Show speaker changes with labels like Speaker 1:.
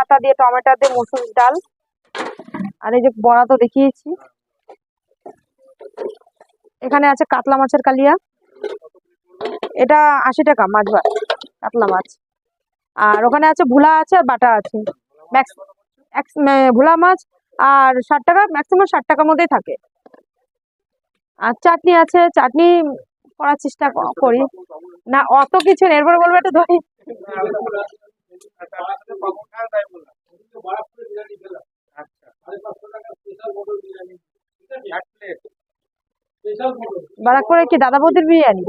Speaker 1: পাতা দিয়ে, টমেটো দিয়ে মসুর ডাল। আর এই যে বড়া তো দেখিয়েছি। এখানে আছে কাতলা মাছের কালিয়া, এটা 80 টাকা মাছ ভাত, কাতলা মাছ। আর ওখানে আছে ভুলা আছে আর বাটা আছে। ভোলা মাছ আর 60 টাকা, ম্যাক্সিমাম 60 টাকার মধ্যেই থাকে। আর চাটনি আছে, চাটনি করার চেষ্টা করি না, অত কিছু নেই। এরপরে বলবো একটু ধরি। বারাকপুরে কি দাদা বৌদির বিরিয়ানি?